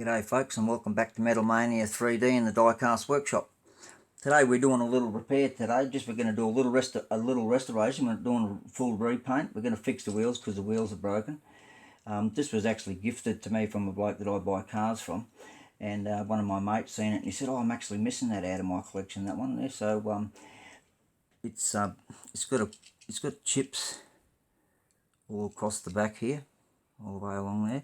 G'day folks, and welcome back to Metal Mania 3D in the Diecast Workshop. Today we're doing a little repair today. We're going to do a little restoration. We're not doing a full repaint. We're going to fix the wheels because the wheels are broken. This was actually gifted to me from a bloke that I buy cars from, and one of my mates seen it and he said, "Oh, I'm actually missing that out of my collection, that one there." So it's got chips all across the back here, all the way along there.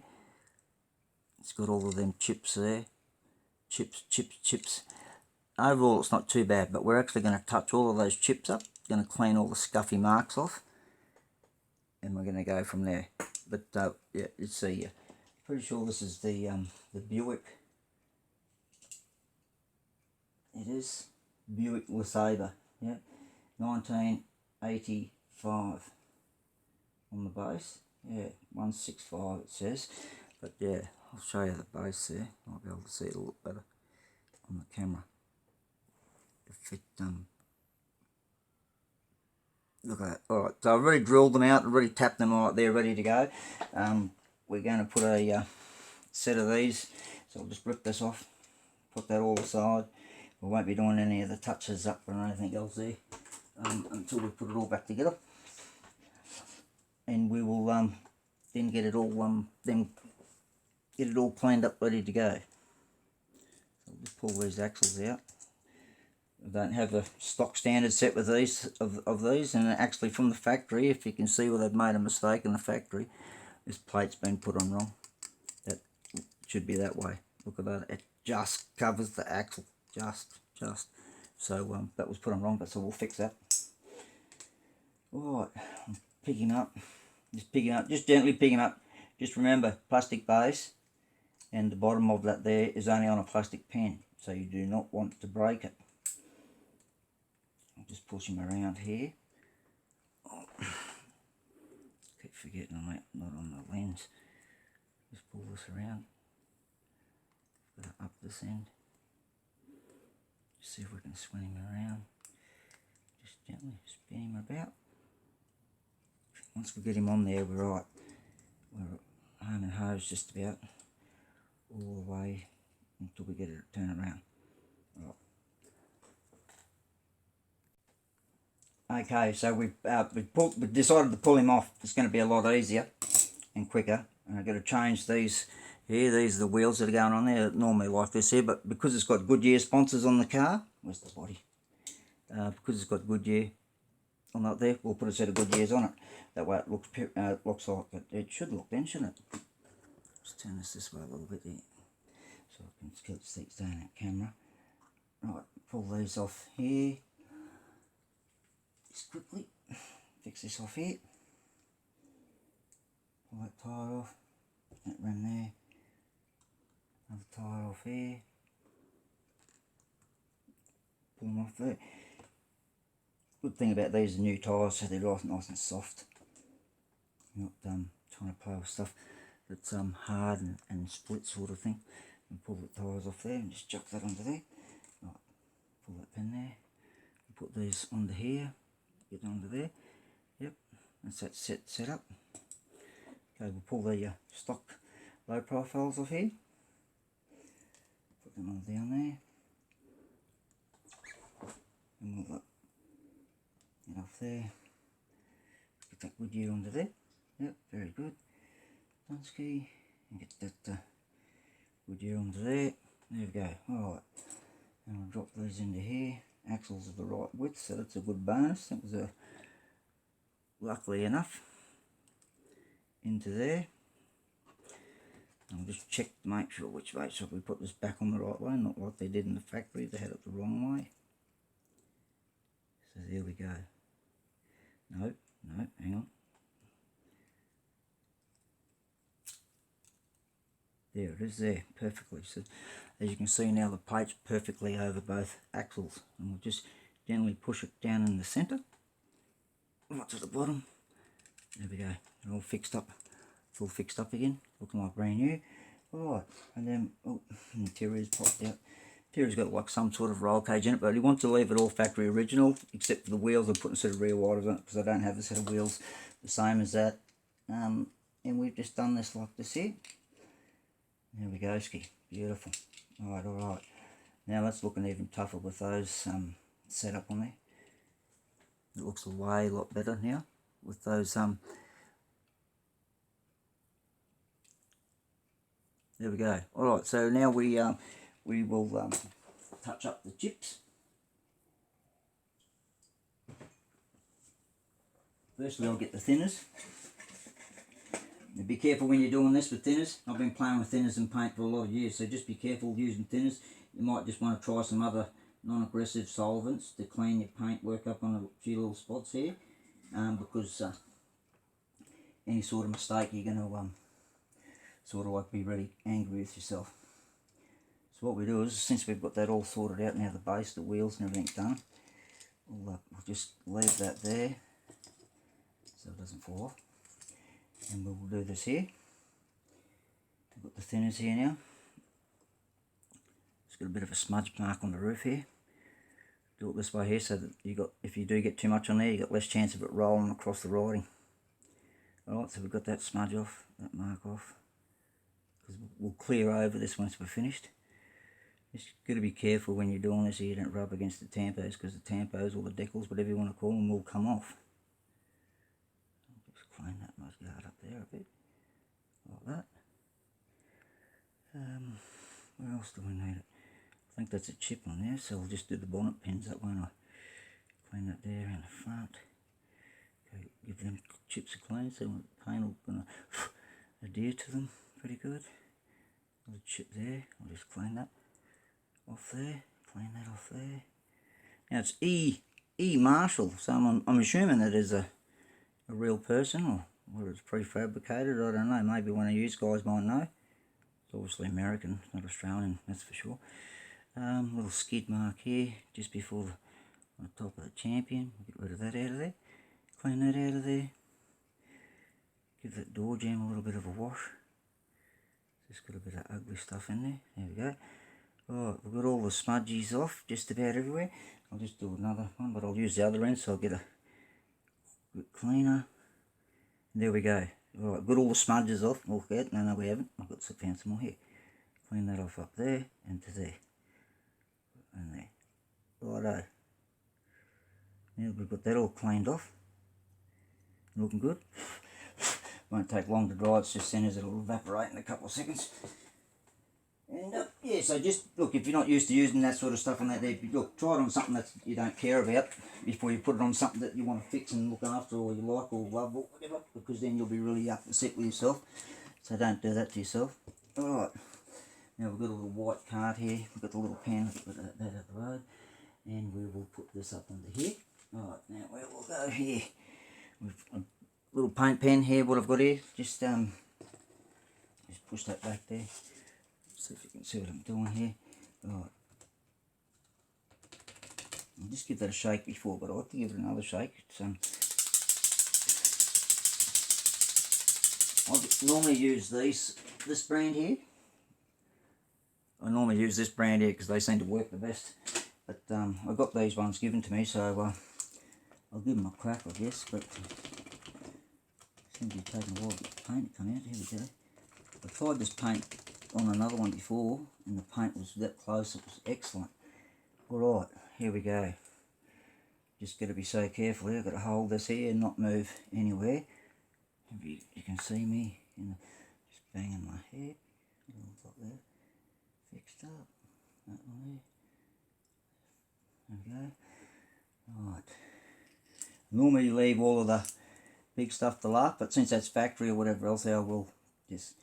It's got all of them chips there, chips. Overall it's not too bad, but we're actually going to touch all of those chips up, going to clean all the scuffy marks off, and we're going to go from there. But yeah, let's see, pretty sure this is the Buick. It is Buick Le Sabre, yeah, 1985 on the base, yeah, 165 it says, but yeah, I'll show you the base there. I'll be able to see it a little better on the camera. If it, look at that. Alright, so I've already drilled them out, I've already tapped them right there, ready to go. We're going to put a set of these, so I'll just rip this off, put that all aside. We won't be doing any of the touches up or anything else there until we put it all back together. And we will then get it all cleaned up, ready to go. So I'll just pull these axles out. I don't have a stock standard set with these of these, and actually from the factory, if you can see where they've made a mistake in the factory, this plate's been put on wrong. That should be that way. Look at that, it just covers the axle, just. So that was put on wrong, but so we'll fix that. Alright, pick him up, just gently pick him up. Just remember, plastic base, and the bottom of that there is only on a plastic pen, so you do not want to break it. I'll just push him around here. Oh. Keep forgetting I'm not on the lens. Just pull this around. Got to up this end. Just see if we can swing him around. Just gently spin him about. Once we get him on there, we're right. We're home and hose just about all the way until we get it to turn around. Right. Okay, so we've decided to pull him off. It's going to be a lot easier and quicker. And I've got to change these here. These are the wheels that are going on there. Normally like this here, but because it's got Good Year sponsors on the car, where's the body? Because it's got Good Year on that there, we'll put a set of Good Years on it. That way it looks like it should look then, shouldn't it? Let's turn this way a little bit there, so I can stay in that camera. Right, pull these off here. Just quickly fix this off here. Pull that tyre off. That rim there. Another tyre off here. Pull them off there. Good thing about these are new tyres, so they're nice and soft. You're not trying to play with stuff that's hard and split sort of thing. And pull the tyres off there and just chuck that onto there. Right, pull that pin there. Put these onto here. Get onto there. Yep, that's that set up. Okay, we'll pull the stock low profiles off here. Put them on down there. And we'll get off there. Get that Good Year onto there. Yep, very good. Dunsky, and get that Good Year onto there. There we go. Alright, and we'll drop these into here. Axles are the right width, so that's a good bonus. That was luckily enough into there. I'll just check to make sure which way, so we put this back on the right way, not like they did in the factory, they had it the wrong way. So there we go. No, hang on. There it is there, perfectly. So as you can see now, the plate's perfectly over both axles. And we'll just gently push it down in the centre, right to the bottom. There we go, they're all fixed up. It's all fixed up again, looking like brand new. Alright, and then, oh, the interior's popped out. Interior's got like some sort of roll cage in it, but you want to leave it all factory original, except for the wheels. I'm putting a set of rear wires on it, because I don't have a set of wheels the same as that. And we've just done this like this here. There we go, ski. Beautiful. Alright, alright. Now that's looking even tougher with those set up on there. It looks a lot better now with those there we go. Alright, so now we will touch up the chips. Firstly, I'll get the thinners. Now be careful when you're doing this with thinners. I've been playing with thinners and paint for a lot of years, so just be careful using thinners. You might just want to try some other non-aggressive solvents to clean your paint work up on a few little spots here, because any sort of mistake you're going to sort of like be really angry with yourself. So what we do is, since we've got that all sorted out now, the base, the wheels and everything's done, we'll just leave that there so it doesn't fall off. And we'll do this here. We've got the thinners here now. It's got a bit of a smudge mark on the roof here. Do it this way here so that if you do get too much on there, you got less chance of it rolling across the writing. Alright, so we've got that smudge off, that mark off. Because we'll clear over this once we're finished. Just got to be careful when you're doing this so you don't rub against the tampos, because the tampos or the decals, whatever you want to call them, will come off. Clean that mudguard up there a bit, like that. Where else do we need it? I think that's a chip on there, so I'll just do the bonnet pins up when I clean that there in the front. Okay, give them chips a clean so the paint will gonna adhere to them pretty good. There's a chip there, I'll just clean that off there, clean that off there. Now it's E.Marshall, so I'm assuming that is a real person, or whether it's prefabricated, I don't know. Maybe one of you guys might know. It's obviously American, not Australian, that's for sure. Little skid mark here, just before the top of the champion. Get rid of that out of there. Clean that out of there. Give that door jamb a little bit of a wash. Just got a bit of ugly stuff in there. There we go. Alright, we've got all the smudgies off, just about everywhere. I'll just do another one, but I'll use the other end so I'll get a bit cleaner. There we go. Alright, got all the smudges off. Okay, no, we haven't. I've got found some more here. Clean that off up there and to there. And there. Righto. Now we've got that all cleaned off. Looking good. Won't take long to dry, it's just thinners, it'll evaporate in a couple of seconds. And yeah, so just look, if you're not used to using that sort of stuff on that there, look, try it on something that you don't care about before you put it on something that you want to fix and look after, or you like or love or whatever, because then you'll be really upset with yourself. So don't do that to yourself. Alright, now we've got a little white card here, we've got the little pen, put that out the road, and we will put this up under here. Alright, now where we'll go here, with a little paint pen here, what I've got here, just push that back there. See if you can see what I'm doing here. Right. I'll just give that a shake before, but I like to give it another shake. It's, I normally use this brand here. I normally use this brand here because they seem to work the best. But I got these ones given to me, so I'll give them a crack, I guess. But it seems to be taking a while to get the paint to come out. Here we go. I tried this paint on another one before and the paint was that close, it was excellent. Alright, here we go. Just got to be so careful here, I've got to hold this here and not move anywhere. Maybe you can see me just banging my head. A little top there. Fixed up. That one there. There we go. Alright. Normally leave all of the big stuff to last, but since that's factory or whatever else, I will just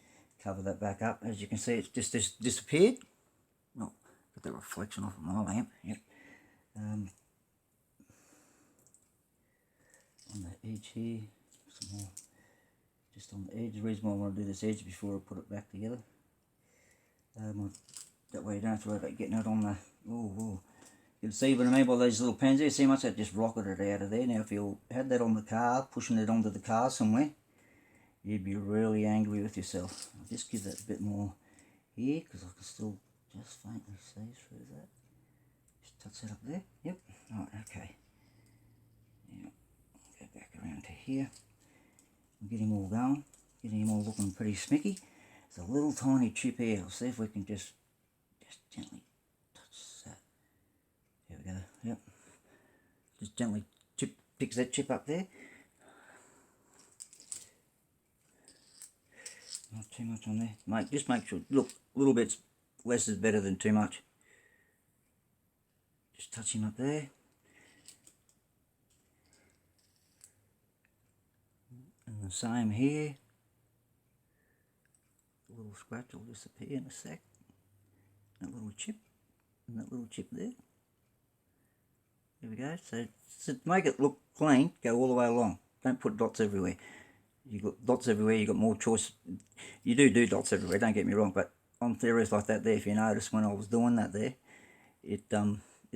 cover that back up. As you can see, it's just disappeared. Oh, got that reflection off of my lamp. Yep. On the edge here, some more. Just on the edge. The reason why I want to do this edge before I put it back together. That way you don't have to worry about getting it on the. Oh. You can see what I mean by these little pens there. See how much that just rocketed out of there. Now, if you had that on the car, pushing it onto the car somewhere, you'd be really angry with yourself. I'll just give that a bit more here because I can still just faintly see through that. Just touch that up there. Yep. Alright, okay. Yeah. Go back around to here. Get him all going. Get him all looking pretty smicky. There's a little tiny chip here. We'll see if we can just gently touch that. There we go. Yep. Just gently fix that chip up there. Not too much on there. Just make sure, look, a little bit less is better than too much. Just touch him up there. And the same here. A little scratch will disappear in a sec. That little chip. And that little chip there. There we go. So to make it look clean, go all the way along. Don't put dots everywhere. You got dots everywhere, you got more choice. You do dots everywhere, don't get me wrong, but on areas like that there, if you notice when I was doing that there, it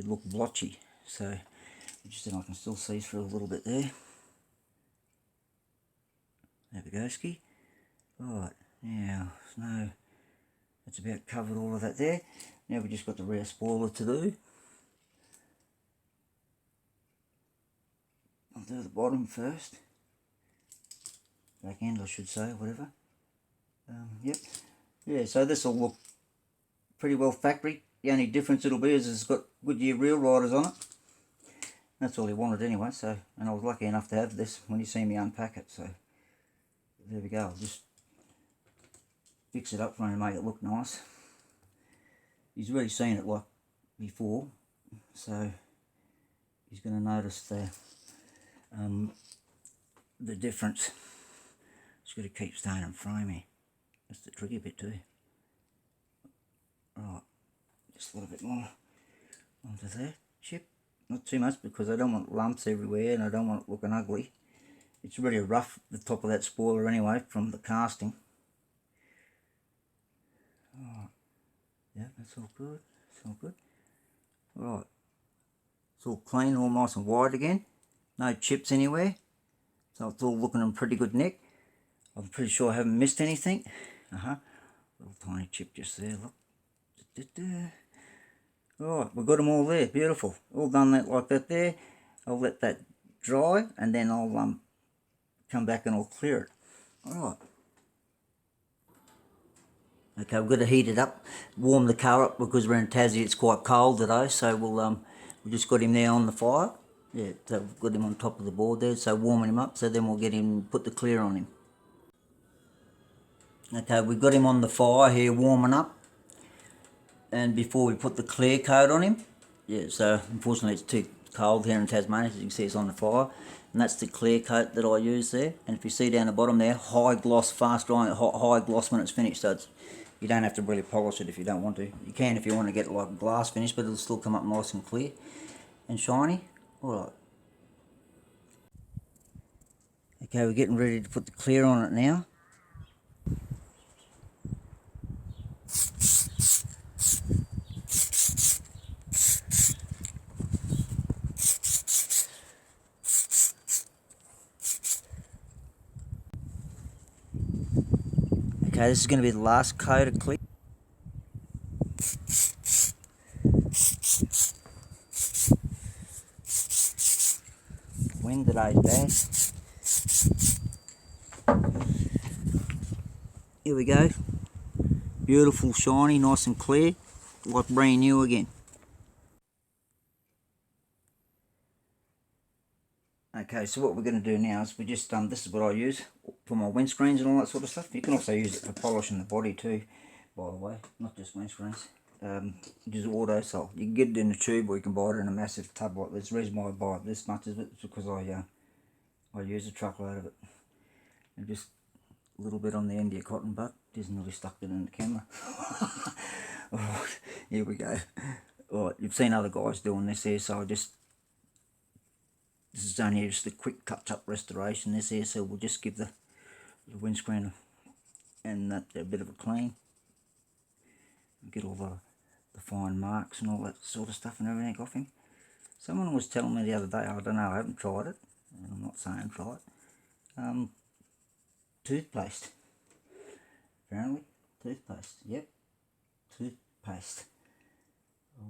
looked blotchy. So just I can still see through a little bit there. There we go, ski. Right, now that's about covered all of that there. Now we just got the rear spoiler to do. I'll do the bottom first. Back end, I should say, whatever. Yep. Yeah, so this will look pretty well factory. The only difference it'll be is it's got Good Year Real riders on it. That's all he wanted anyway, so, and I was lucky enough to have this when you see me unpack it, so there we go. I'll just fix it up for him to make it look nice. He's already seen it like before, so he's going to notice the difference. Just got to keep staying in frame here. That's the tricky bit too. Right, just a little bit more onto that chip. Not too much because I don't want lumps everywhere and I don't want it looking ugly. It's really rough, the top of that spoiler anyway, from the casting. Right. Yeah, that's all good. It's all good. Right. It's all clean, all nice and wide again. No chips anywhere. So it's all looking in pretty good nick. I'm pretty sure I haven't missed anything. Little tiny chip just there, look. Right, we've got them all there, beautiful. All done that like that there. I'll let that dry and then I'll come back and I'll clear it. Alright. Okay, we've got to heat it up, warm the car up because we're in Tassie, it's quite cold today, so we just got him there on the fire. Yeah, so we've got him on top of the board there, so warming him up, so then we'll get him, put the clear on him. Okay, we've got him on the fire here warming up, and before we put the clear coat on him, yeah, so unfortunately it's too cold here in Tasmania, as you can see it's on the fire, and that's the clear coat that I use there. And if you see down the bottom there, high gloss, fast drying, high gloss when it's finished, so you don't have to really polish it if you don't want to. You can if you want to get it like glass finish, but it'll still come up nice and clear and shiny. Alright. Okay, we're getting ready to put the clear on it now. Okay, this is going to be the last coat of clear. Wind today's bad. Here we go. Beautiful, shiny, nice and clear, like brand new again. Okay, so what we're going to do now is we just, this is what I use for my windscreens and all that sort of stuff. You can also use it for polishing the body too, by the way, not just windscreens. Use auto sol. You can get it in a tube or you can buy it in a massive tub like this. The reason why I buy it this much is because I use a truckload of it. And just a little bit on the end of your cotton bud. Isn't really stuck it in the camera. Alright, here we go. Alright, you've seen other guys doing this here, so this is only just a quick touch-up restoration this here, so we'll just give the windscreen and that a bit of a clean. Get all the fine marks and all that sort of stuff and everything off him. Someone was telling me the other day, I don't know, I haven't tried it, and I'm not saying try it, toothpaste. Apparently, toothpaste, yep, toothpaste. I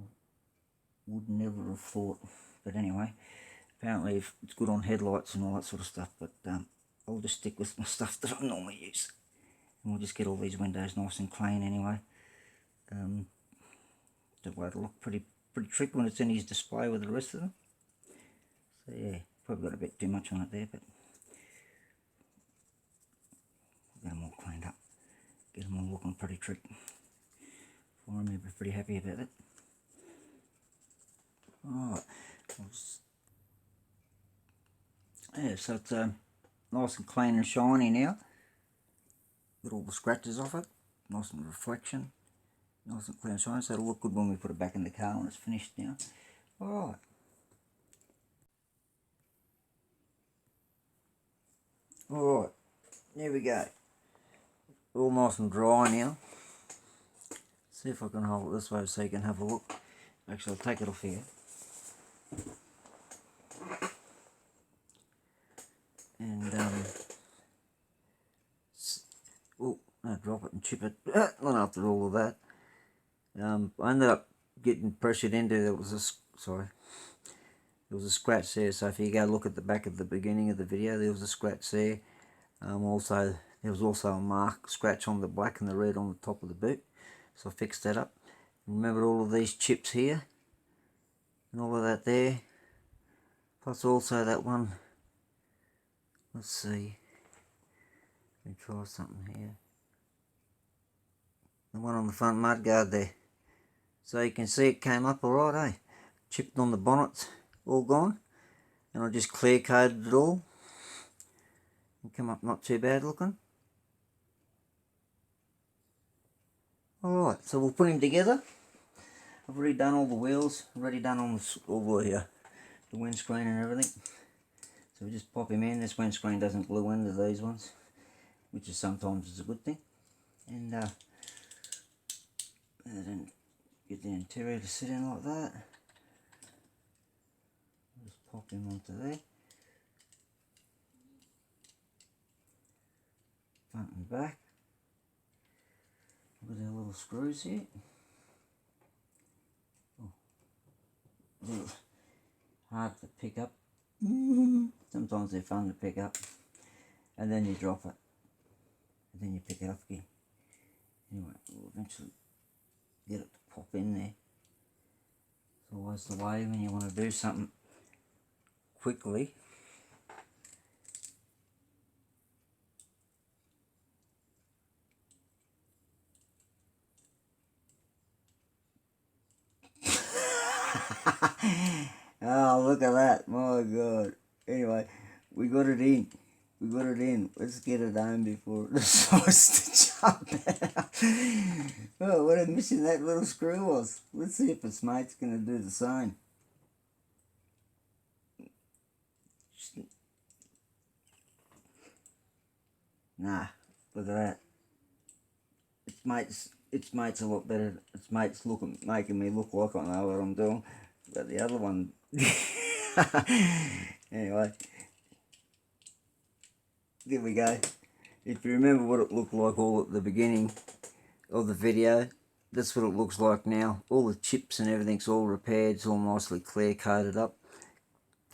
would never have thought, but anyway, apparently it's good on headlights and all that sort of stuff, but I'll just stick with my stuff that I normally use. And we'll just get all these windows nice and clean anyway. That way it'll look pretty tricky when it's in his display with the rest of them. So yeah, probably got a bit too much on it there, but we'll get them all cleaned up. Get them all looking pretty trick for him. He'll be pretty happy about it. Alright, yeah, so it's nice and clean and shiny now. Got all the scratches off it, nice and reflection, nice and clean and shiny, so it'll look good when we put it back in the car when it's finished now. Alright. Alright, there we go. All nice and dry now. See if I can hold it this way so you can have a look. Actually, I'll take it off here. And oh, no, drop it and chip it. Not after all of that. I ended up getting pressured into. There was a scratch there. So if you go look at the back of the beginning of the video, there was a scratch there. Also, there was also a scratch on the black and the red on the top of the boot. So I fixed that up. Remember all of these chips here and all of that there. Plus also that one. Let's see. Let me try something here. The one on the front mudguard there. So you can see it came up alright, eh? Chipped on the bonnets, all gone. And I just clear coated it all. And come up not too bad looking. Alright, so we'll put him together. I've already done all the wheels, already done all the windscreen and everything. So we just pop him in. This windscreen doesn't glue into these ones, which is sometimes a good thing. And then get the interior to sit in like that. Just pop him onto there. Front and back. Look at our little screws here. Oh. Hard to pick up. Sometimes they're fun to pick up. And then you drop it. And then you pick it up again. Anyway, we'll eventually get it to pop in there. It's always the way when you want to do something quickly. Oh, look at that. My God. Anyway, we got it in. We got it in. Let's get it home before it decides to jump out. Oh, what a mission that little screw was. Let's see if its mate's going to do the same. Nah, look at that. Its mate's a lot better. Its mate's making me look like I know what I'm doing. But the other one... Anyway. There we go. If you remember what it looked like all at the beginning of the video, that's what it looks like now. All the chips and everything's all repaired. It's all nicely clear coated up.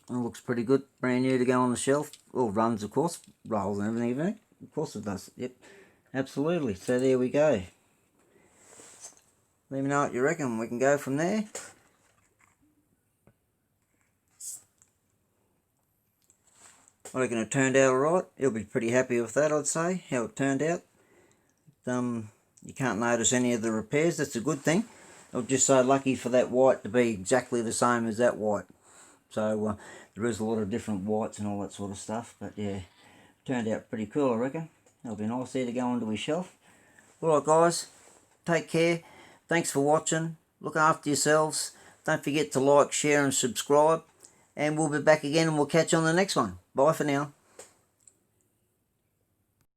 And it looks pretty good. Brand new to go on the shelf. All runs, of course. Rolls and everything. Of course it does. Yep. Absolutely. So there we go. Let me know what you reckon. We can go from there. I reckon it turned out alright. He'll be pretty happy with that, I'd say, how it turned out. You can't notice any of the repairs. That's a good thing. I'm just so lucky for that white to be exactly the same as that white. So there is a lot of different whites and all that sort of stuff. But yeah, turned out pretty cool, I reckon. It'll be nice there to go onto his shelf. Alright guys, take care. Thanks for watching. Look after yourselves. Don't forget to like, share and subscribe. And we'll be back again and we'll catch you on the next one. Bye for now.